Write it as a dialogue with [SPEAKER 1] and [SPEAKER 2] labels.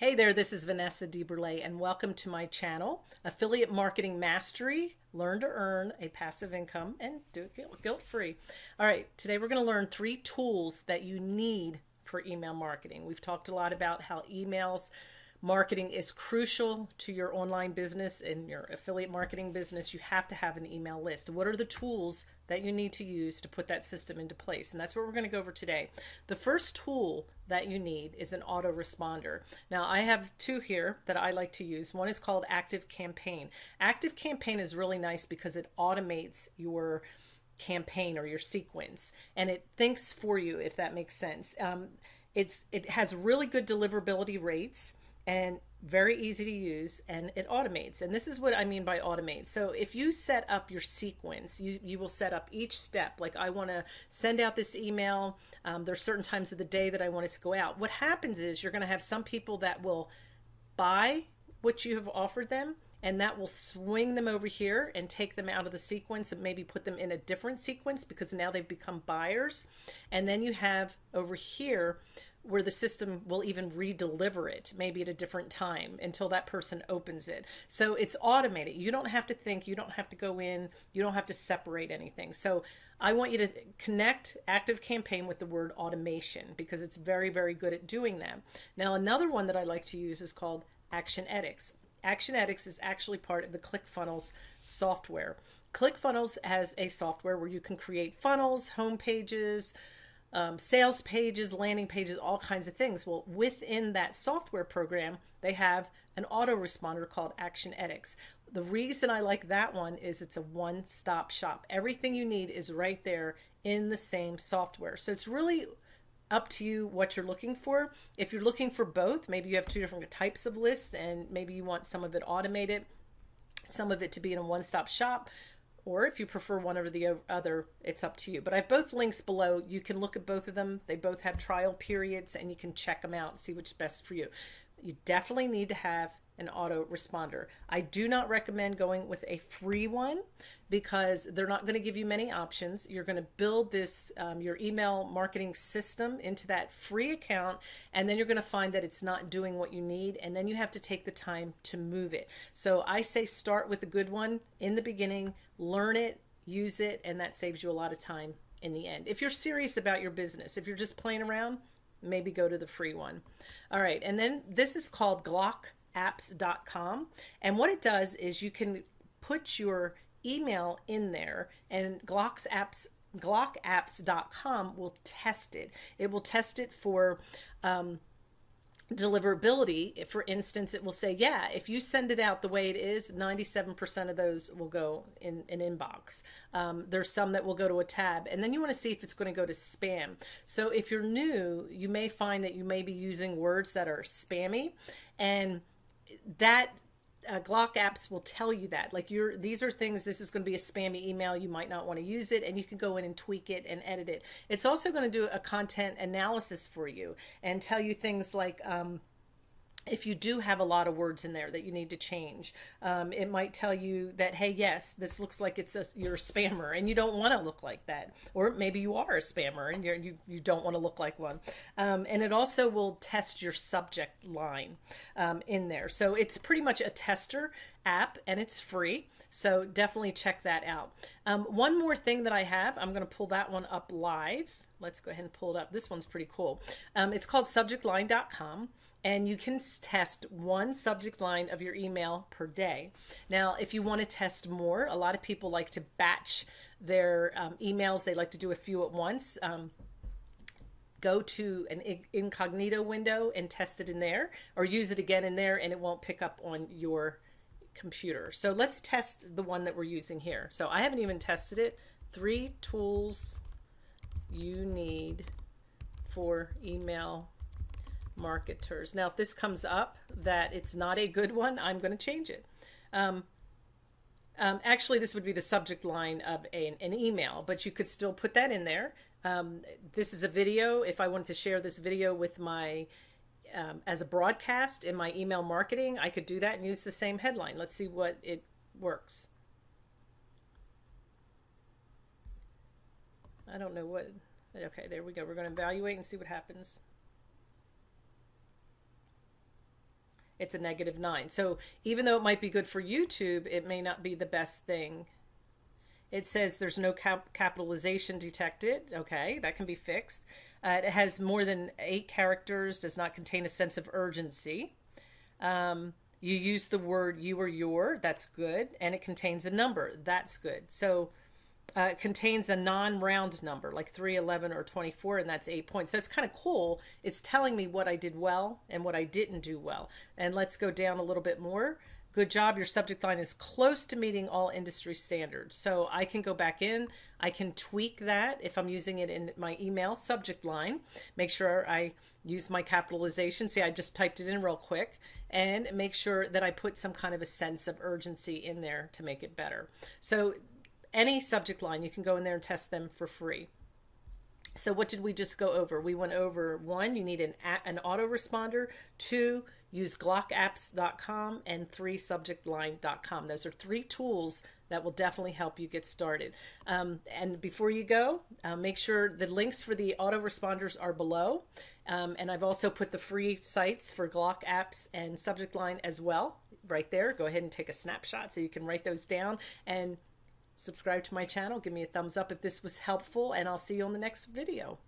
[SPEAKER 1] Hey there, this is Vanessa DeBurlet, and welcome to my channel, Affiliate Marketing Mastery. Learn to earn a passive income and do it guilt-free. All right, today we're going to learn 3 tools that you need for email marketing. We've talked a lot about how emails marketing is crucial to your online business and your affiliate marketing business. You have to have an email list. What are the tools that you need to use to put that system into place? And that's what we're going to go over today. The first tool that you need is an autoresponder. Now, I have 2 here that I like to use. One is called Active Campaign. Active Campaign is really nice because it automates your campaign or your sequence, and it thinks for you, if that makes sense. It has really good deliverability rates and very easy to use, and it automates. And this is what I mean by automate. So if you set up your sequence, you will set up each step. Like, I want to send out this email. There's certain times of the day that I want it to go out. What happens is you're going to have some people that will buy what you have offered them, and that will swing them over here and take them out of the sequence and maybe put them in a different sequence because now they've become buyers. And then you have over here where the system will even re-deliver it, maybe at a different time until that person opens it. So it's automated. You don't have to think, you don't have to go in, you don't have to separate anything. So I want you to connect Active Campaign with the word automation because it's very, very good at doing that. Now, another one that I like to use is called ActionEdX. ActionEdX is actually part of the ClickFunnels software. ClickFunnels has a software where you can create funnels, home pages, sales pages, landing pages, all kinds of things. Well, within that software program, they have an autoresponder called ActionEdX. The reason I like that one is it's a one-stop shop. Everything you need is right there in the same software. So it's really up to you what you're looking for. If you're looking for both, maybe you have 2 different types of lists and maybe you want some of it automated, some of it to be in a one-stop shop, or if you prefer one over the other, it's up to you. But I have both links below. You can look at both of them. They both have trial periods and you can check them out and see which is best for you. You definitely need to have an autoresponder. I do not recommend going with a free one because they're not going to give you many options. You're going to build this your email marketing system into that free account, and then you're going to find that it's not doing what you need, and then you have to take the time to move it. So I say start with a good one in the beginning, learn it, use it, and that saves you a lot of time in the end. If you're serious about your business, if you're just playing around, maybe go to the free one. All right, and then this is called glockapps.com, and what it does is you can put your email in there, and glockapps.com will test it. It will test it for deliverability. For instance, it will say, yeah, if you send it out the way it is, 97% of those will go in an inbox. There's some that will go to a tab, and then you want to see if it's going to go to spam. So if you're new, you may find that you may be using words that are spammy, and that Glock apps will tell you that, like, these are things, this is going to be a spammy email, you might not want to use it, and you can go in and tweak it and edit it. It's also going to do a content analysis for you and tell you things like if you do have a lot of words in there that you need to change. It might tell you that, hey, yes, this looks like you're a spammer and you don't want to look like that. Or maybe you are a spammer and you don't want to look like one. And it also will test your subject line in there. So it's pretty much a tester app, and it's free. So definitely check that out. One more thing that I have, I'm going to pull that one up live. Let's go ahead and pull it up. This one's pretty cool. It's called subjectline.com. And you can test one subject line of your email per day. Now, if you want to test more, a lot of people like to batch their emails. They like to do a few at once. Go to an incognito window and test it in there, or use it again in there, and it won't pick up on your computer. So let's test the one that we're using here. So I haven't even tested it. 3 tools you need for email marketers. Now, if this comes up that it's not a good one, I'm going to change it. Actually, this would be the subject line of an email, but you could still put that in there. This is a video. If I wanted to share this video with my as a broadcast in my email marketing, I could do that and use the same headline. Let's see what it works. I don't know what. Okay, there we go. We're going to evaluate and see what happens. it's a -9. So even though it might be good for YouTube, it may not be the best thing. It says there's no capitalization detected. Okay, that can be fixed. It has more than 8 characters, does not contain a sense of urgency. You use the word you or your, that's good. And it contains a number, that's good. So it contains a non-round number, like 3, 11, or 24, and that's 8 points. So it's kind of cool. It's telling me what I did well and what I didn't do well. And let's go down a little bit more. Good job. Your subject line is close to meeting all industry standards. So I can go back in. I can tweak that if I'm using it in my email subject line. Make sure I use my capitalization. See, I just typed it in real quick. And make sure that I put some kind of a sense of urgency in there to make it better. So any subject line, you can go in there and test them for free. So what did we just go over? We went over 1, you need an autoresponder. 2, use glockapps.com, and 3, subjectline.com. Those are 3 tools that will definitely help you get started. And before you go, make sure the links for the autoresponders are below. And I've also put the free sites for Glock apps and subject line as well right there. Go ahead and take a snapshot so you can write those down, and subscribe to my channel. Give me a thumbs up if this was helpful, and I'll see you on the next video.